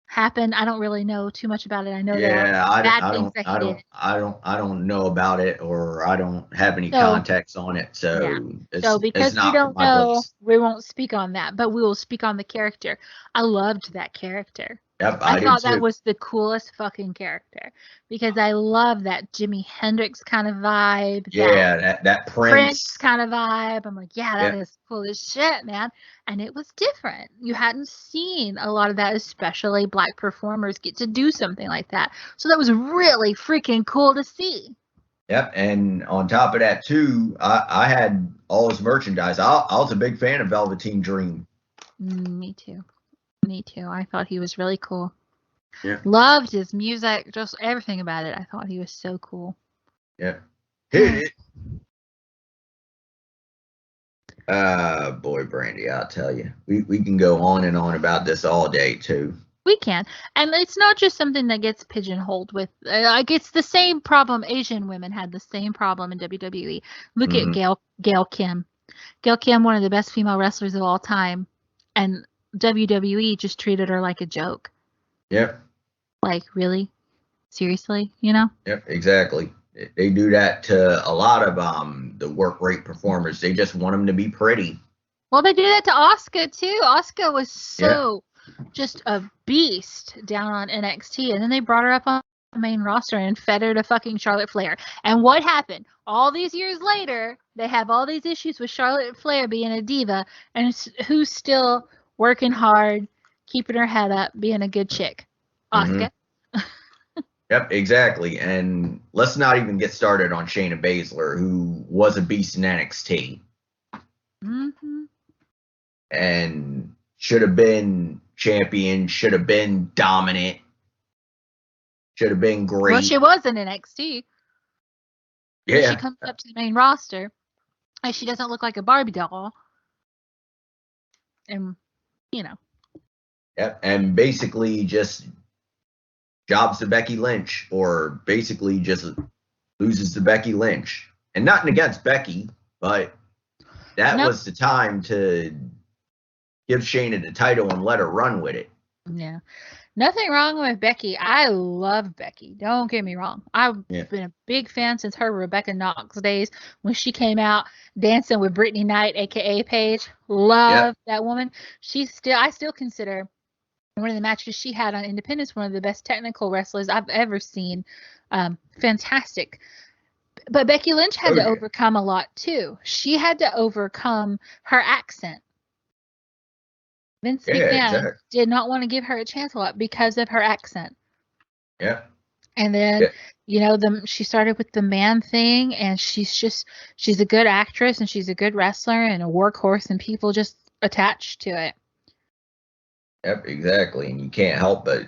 happened, I don't really know too much about it. I know there are Yeah, bad things that he did. I don't know about it, or I don't have any So context on it, yeah. so So it's because we not from don't my know, place. we won't speak on that, but we will speak on the character. I loved that character. Yep, I I did thought that too. was the coolest fucking character because I love that Jimi Hendrix kind of vibe, that Yeah, that Prince Prince. kind of vibe. I'm like, yeah, that Yep. is cool as shit, man. And it was different. You hadn't seen a lot of that, especially black performers get to do something like that. So that was really freaking cool to see. Yep, and on top of that too, I had all his merchandise. I was a big fan of Velveteen Dream. Me too. Me too. I thought he was really cool. Yeah, Loved his music, just everything about it. I thought he was so cool. yeah. Yeah. Boy, Brandie, I'll tell you, we can go on and on about this all day too. We can. And it's not just something that gets pigeonholed with, like, it's the same problem. Asian women had the same problem in WWE. Look at Hmm. Gail Kim. Gail Kim, one of the best female wrestlers of all time. And WWE just treated her like a joke. Yep, Like, really? Seriously? You know? yep, exactly. They do that to a lot of the work rate performers. They just want them to be pretty. Well, they did that to Asuka, too. Asuka was Yeah. so just a beast down on NXT. And then they brought her up on the main roster and fed her to fucking Charlotte Flair. And what happened? All these years later, they have all these issues with Charlotte Flair being a diva. And who's still working hard, keeping her head up, being a good chick? Hmm. Asuka. Yep, exactly. And let's not even get started on Shayna Baszler, who was a beast in NXT Mm-hmm. and should have been champion, should have been dominant, should have been great. Well, she was in NXT. But she Yeah. comes up to the main roster and she doesn't look like a Barbie doll. And, you know. Yep. And basically just jobs to Becky Lynch, or basically just loses to Becky Lynch. And nothing against Becky, but that Nope. was the time to give Shayna the title and let her run with it. Yeah. Nothing wrong with Becky. I love Becky. Don't get me wrong. I've been a big fan since her Rebecca Knox days when she came out dancing with Brittany Knight, aka Paige. Love that woman. I still consider one of the matches she had on Independence one of the best technical wrestlers I've ever seen. Fantastic. But Becky Lynch had to overcome a lot too. She had to overcome her accent. Vince McMahon did not want to give her a chance a lot because of her accent. Yeah. And then, she started with the man thing, and she's a good actress and she's a good wrestler and a workhorse, and people just attach to it. Yep, exactly. And you can't help but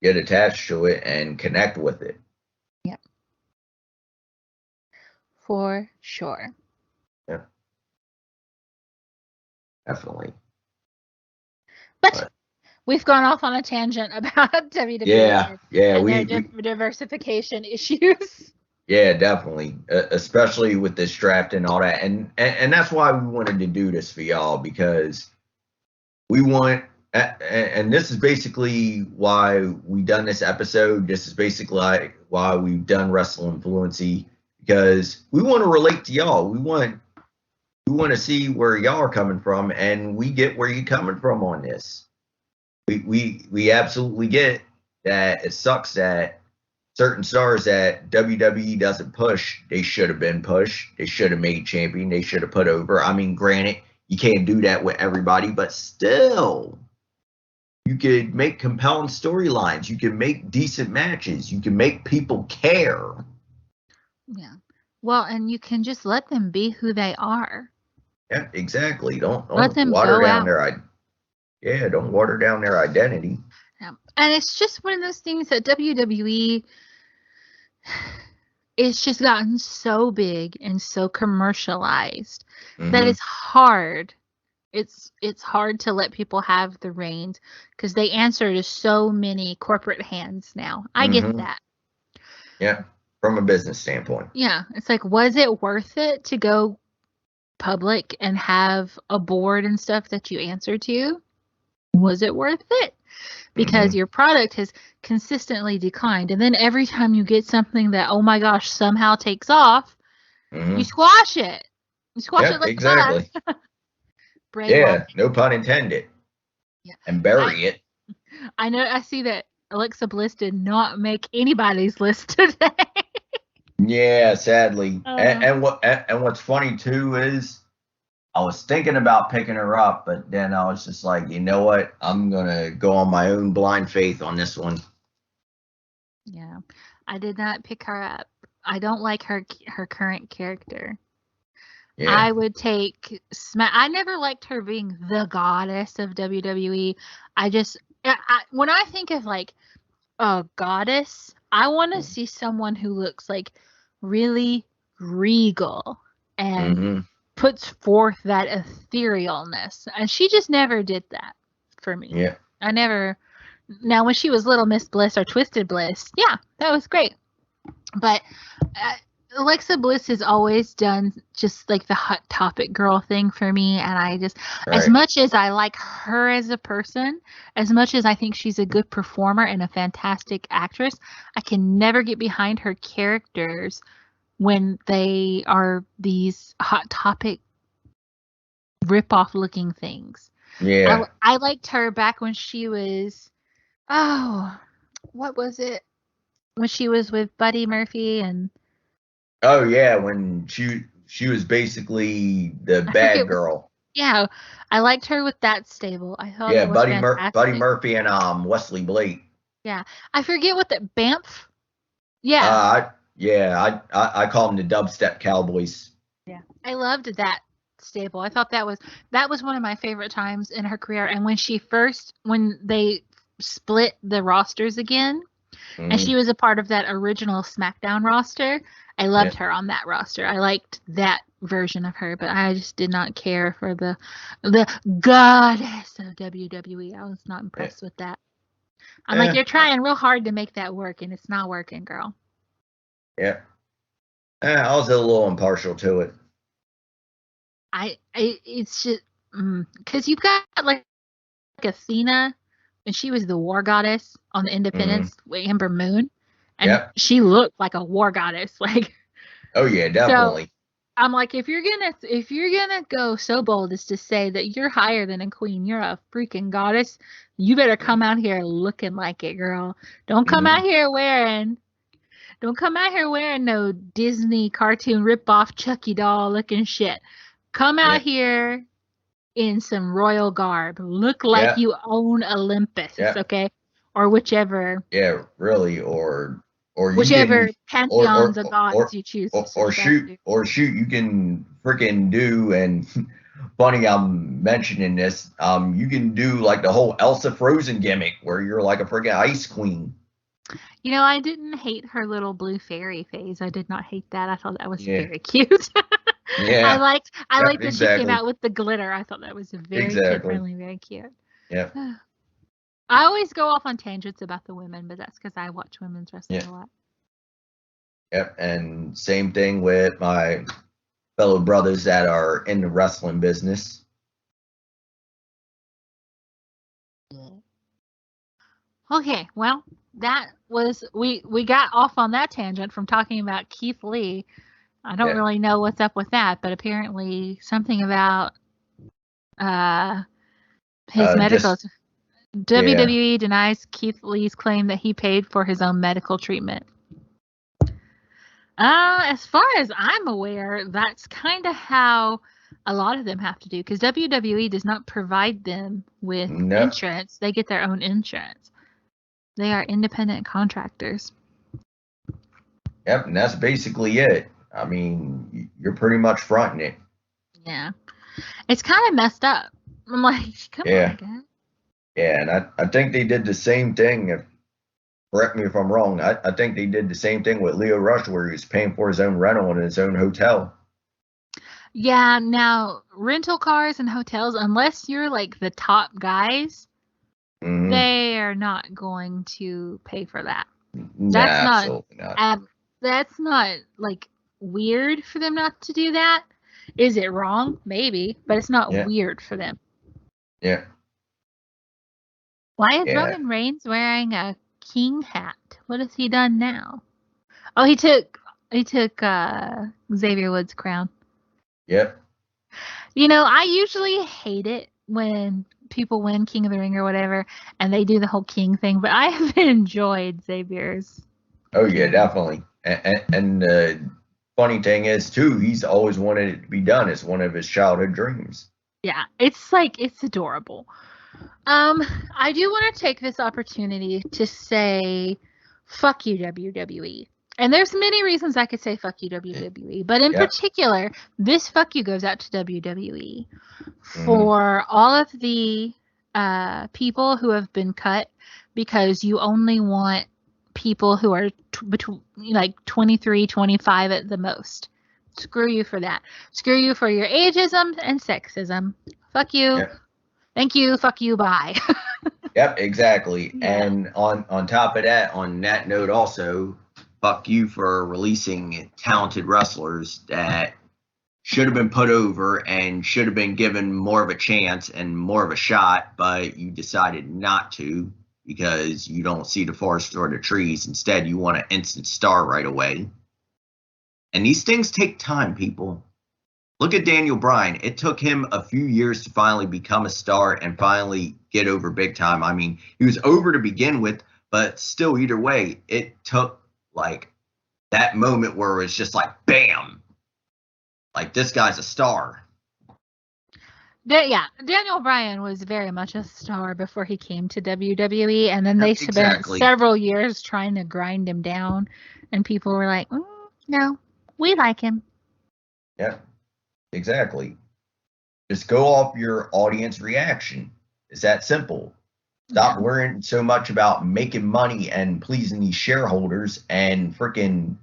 get attached to it and connect with it. Yep. For sure. Yep. Definitely. But we've gone off on a tangent about WWE and their diversification issues. Yeah, definitely. Especially with this draft and all that. And that's why we wanted to do this for y'all, because we want, and this is basically why we done this episode. This is basically why we've done Wrestling Fluency, because we want to relate to y'all. We want to see where y'all are coming from, and we get where you're coming from on this. We absolutely get that it sucks that certain stars that WWE doesn't push, they should have been pushed. They should have made champion. They should have put over. I mean, granted, you can't do that with everybody, but still, you could make compelling storylines. You can make decent matches. You can make people care. Yeah. Well, and you can just let them be who they are. Yeah, exactly. Don't Let them water go down out. don't water down their identity. Yeah. And it's just one of those things that WWE, it's just gotten so big and so commercialized that Mm-hmm. it's hard. It's hard to let people have the reins because they answer to so many corporate hands now. I get Mm-hmm. that. Yeah, from a business standpoint. Yeah, it's like, was it worth it to go public and have a board and stuff that you answer to? Was it worth it? Because Mm-hmm. your product has consistently declined. And then every time you get something that, oh my gosh, somehow takes off, you Mm-hmm. squash it. You squash it Yep, like a bug. exactly. Brainwash. Yeah, no pun intended. Yeah. And I bury it. I know I see that Alexa Bliss did not make anybody's list today. Yeah, sadly. uh, And what's funny too is I was thinking about picking her up, but then I was just like, you know what? I'm gonna go on my own blind faith on this one. yeah. I did not pick her up. I don't like her current character. Yeah. I would take Smack. I never liked her being the goddess of WWE. When I think of like a goddess, I want to see someone who looks like really regal and Mm-hmm. puts forth that etherealness. And she just never did that for me. Yeah. I never. Now, when she was Little Miss Bliss or Twisted Bliss, yeah, that was great. But uh, Alexa Bliss has always done just like the hot topic girl thing for me. And I just, as Right. much as I like her as a person, as much as I think she's a good performer and a fantastic actress, I can never get behind her characters when they are these hot topic rip-off looking things. Yeah. I liked her back when she was, oh, what was it? When she was with Buddy Murphy and Oh yeah, when she was basically the I bad forget what. girl. Yeah, I liked her with that stable. I thought Yeah, it was Buddy fantastic. Murphy and Wesley Blake. Yeah, I forget what the Banff. Yeah, I call them the dubstep cowboys. yeah, I loved that stable. I thought that was one of my favorite times in her career. And when they split the rosters again, and she Mm-hmm. was a part of that original SmackDown roster, I Yeah. loved her on that roster. I liked that version of her, but I just did not care for the goddess of WWE. I was not Yeah. impressed with that. I'm like, Yeah. you're trying real hard to make that work, and it's not working, girl. Yeah. I was a little impartial to it. It's just because you've got like Athena, and she was the war goddess on the Mm-hmm. Independence with Amber Moon, and Yep. she looked like a war goddess, like Oh yeah, so. definitely. I'm like, if you're gonna go so bold as to say that you're higher than a queen, you're a freaking goddess, you better come out here looking like it, girl. Don't come Mm-hmm. out here wearing Don't come out here wearing no Disney cartoon rip-off Chucky doll looking shit. Come out Yeah. here in some royal garb. Look like Yeah. you own Olympus, Yeah. okay? Or whichever Yeah. Really. Or you can whichever pantheons of gods you choose to serve back to. shoot you can freaking do and funny I'm mentioning this you can do like the whole Elsa Frozen gimmick where you're like a freaking ice queen. You know, I didn't hate her little blue fairy phase. I did not hate that. I thought that was Yeah. very cute. I Yeah. liked I Yep, liked that she came exactly. out with the glitter. I thought that was very kid Exactly. friendly, very cute. Yeah. I always go off on tangents about the women, but that's because I watch women's wrestling Yeah. a lot. Yep. And same thing with my fellow brothers that are in the wrestling business. Okay, well, that was we got off on that tangent from talking about Keith Lee. I don't Yeah. really know what's up with that, but apparently something about uh his medical. Just yeah. WWE denies Keith Lee's claim that he paid for his own medical treatment. As far as I'm aware, that's kind of how a lot of them have to do because WWE does not provide them with No. insurance. They get their own insurance. They are independent contractors. Yep. And that's basically it. I mean, you're pretty much fronting it. Yeah. It's kind of messed up. I'm like, come Yeah. on, guys. Yeah, and I think they did the same thing. Correct me if I'm wrong. I think they did the same thing with Leo Rush, where he was paying for his own rental in his own hotel. Yeah, now rental cars and hotels, unless you're like the top guys, they are not going to pay for that. Nah, absolutely not. That's not like weird for them not to do that. Is it wrong? Maybe, but it's not weird for them. Yeah. Why is Roman Reigns wearing a king hat? What has he done now? Oh, he took Xavier Woods' crown. Yep. You know, I usually hate it when people win King of the Ring or whatever, and they do the whole king thing, but I have enjoyed Xavier's. Oh, yeah, definitely. And the funny thing is, too, he's always wanted it to be done. It's one of his childhood dreams. Yeah, it's adorable. I do want to take this opportunity to say, fuck you, WWE. And there's many reasons I could say fuck you, WWE, but in particular, this fuck you goes out to WWE for all of the people who have been cut because you only want people who are between like 23, 25 at the most. Screw you for that. Screw you for your ageism and sexism. Fuck you. Yep. Thank you. Fuck you. Bye. Yep, exactly. Yeah. And on top of that, on that note also, fuck you for releasing talented wrestlers that should have been put over and should have been given more of a chance and more of a shot, but you decided not to because you don't see the forest or the trees. Instead, you want an instant star right away. And these things take time, people. Look at Daniel Bryan. It took him a few years to finally become a star and finally get over big time. I mean, he was over to begin with, but still, either way, it took like that moment where it was just like, bam, like this guy's a star. Yeah, Daniel Bryan was very much a star before he came to WWE, and then they spent several years trying to grind him down, and people were like, no, we like him. Yeah, exactly. Just go off your audience reaction. It's that simple. Stop worrying so much about making money and pleasing these shareholders and freaking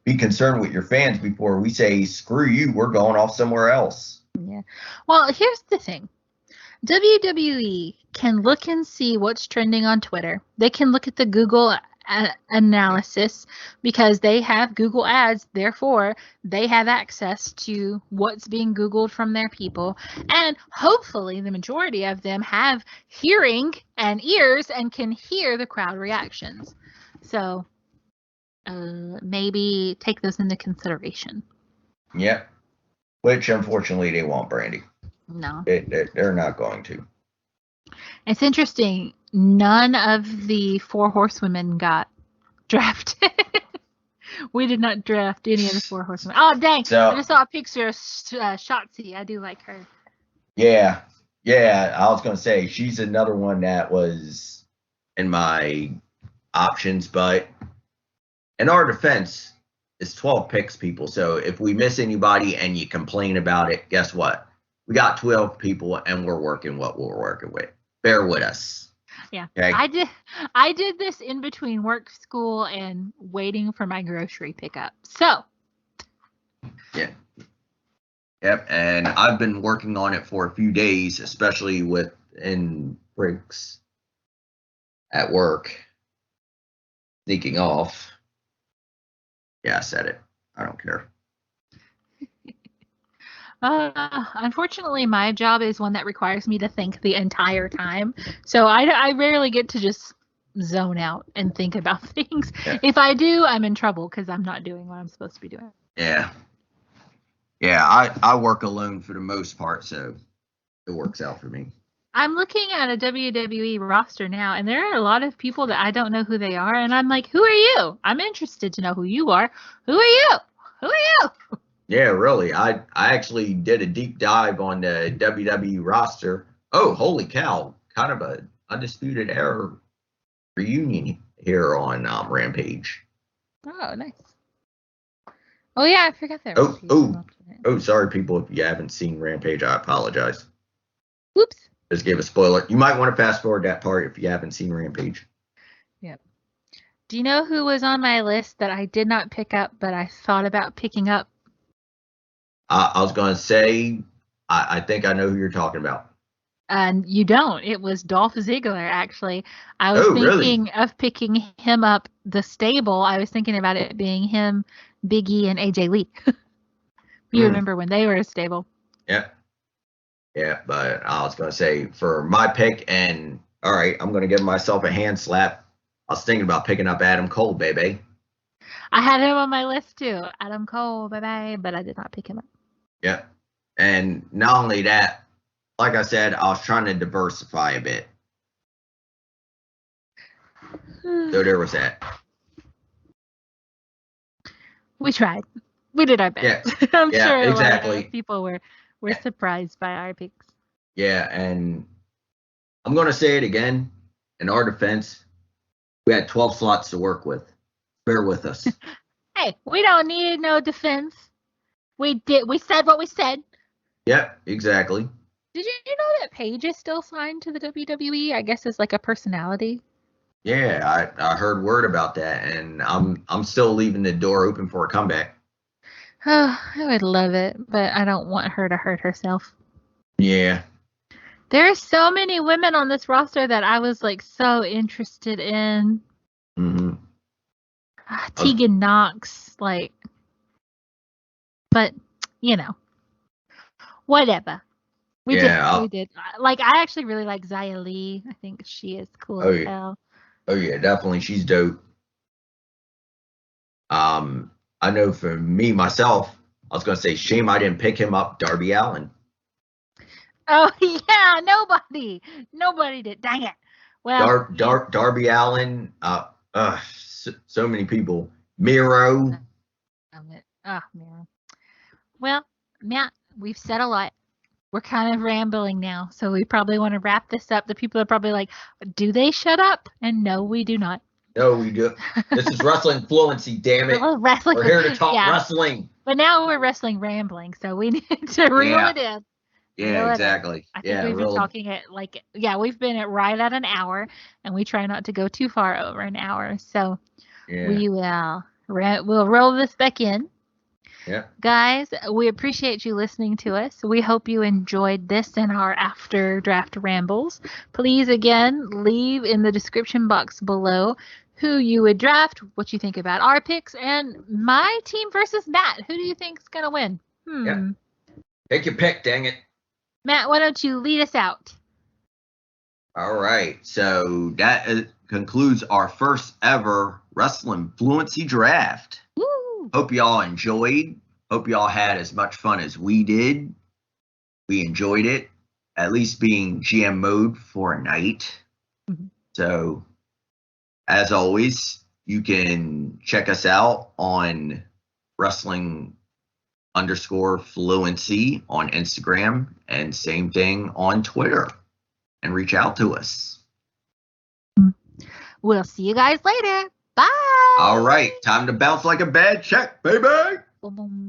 be concerned with your fans before we say, screw you, we're going off somewhere else. Yeah. Well, here's the thing. WWE can look and see what's trending on Twitter. They can look at the Google analysis because they have Google ads. Therefore, they have access to what's being Googled from their people. And hopefully the majority of them have hearing and ears and can hear the crowd reactions. So maybe take those into consideration. Yep. Which, unfortunately, they won't, Brandie. No. They're not going to. It's interesting. None of the 4 horsewomen got drafted. We did not draft any of the 4 horsewomen. Oh, dang. So, I just saw a picture of Shotzi. I do like her. Yeah. Yeah, I was going to say, she's another one that was in my options, but in our defense, it's 12 picks, people. So if we miss anybody and you complain about it, guess what? We got 12 people and we're working what we're working with. Bear with us. Yeah. Okay? I did this in between work, school, and waiting for my grocery pickup. So. Yeah. Yep. And I've been working on it for a few days, especially in breaks at work. Sneaking off. Yeah, I said it. I don't care. Unfortunately, my job is one that requires me to think the entire time. So I rarely get to just zone out and think about things. Yeah. If I do, I'm in trouble because I'm not doing what I'm supposed to be doing. Yeah. Yeah, I work alone for the most part, so it works out for me. I'm looking at a WWE roster now, and there are a lot of people that I don't know who they are, and I'm like, who are you? I'm interested to know who you are. Who are you? Who are you? Yeah, really. I actually did a deep dive on the WWE roster. Oh, holy cow. Kind of a Undisputed Era reunion here on Rampage. Oh, nice. Oh yeah, I forgot that. Sorry, people. If you haven't seen Rampage, I apologize. Whoops. Just gave a spoiler. You might want to fast forward that part if you haven't seen Rampage. Yep. Do you know who was on my list that I did not pick up, but I thought about picking up? I was going to say, I think I know who you're talking about. And you don't. It was Dolph Ziggler, actually. I was thinking really? of picking him up the stable. I was thinking about it being him, Big E, and AJ Lee. You remember when they were a stable. Yeah. Yeah, but I was going to say, for my pick, and all right, I'm going to give myself a hand slap. I was thinking about picking up Adam Cole, baby. I had him on my list, too. Adam Cole, bye-bye, but I did not pick him up. Yeah. And not only that, like I said, I was trying to diversify a bit. So there was that. We tried. We did our best. Yeah. I'm sure exactly. A lot of people were surprised by our picks. Yeah, and I'm going to say it again. In our defense, we had 12 slots to work with. Bear with us. Hey, we don't need no defense. We said what we said. Yep, exactly. Did you know that Paige is still signed to the WWE? I guess as like a personality. Yeah, I heard word about that, and I'm still leaving the door open for a comeback. Oh, I would love it, but I don't want her to hurt herself. Yeah. There are so many women on this roster that I was like so interested in. Mm-hmm. Tegan Knox, like, but you know, whatever. We did. Like, I actually really like Xia Li. I think she is cool as hell. Oh yeah, definitely. She's dope. I know for me myself, I was gonna say shame I didn't pick him up, Darby Allin. Oh yeah, nobody did. Dang it. Well, Darby Allin. So many people. Miro. Miro. Well, Matt, we've said a lot. We're kind of rambling now, so we probably want to wrap this up. The people are probably like, do they shut up? And no, we do not. No, we do. This is wrestling fluency, damn it. We're here to talk wrestling. But now we're wrestling rambling, so we need to reel it in. Yeah, exactly. I think we've been talking at we've been at right at an hour, and we try not to go too far over an hour. So we'll roll this back in. Yeah. Guys, we appreciate you listening to us. We hope you enjoyed this and our after draft rambles. Please, again, leave in the description box below who you would draft, what you think about our picks, and my team versus Matt. Who do you think is going to win? Yeah. Take your pick, dang it. Matt, why don't you lead us out? All right. So that concludes our first ever Wrestling Fluency Draft. Woo! Hope y'all enjoyed. Hope y'all had as much fun as we did. We enjoyed it, at least being GM mode for a night. Mm-hmm. So, as always, you can check us out on wrestling_fluency on Instagram, and same thing on Twitter, and reach out to us. We'll see you guys later. Bye. All right, time to bounce like a bad check, baby. Boom, boom.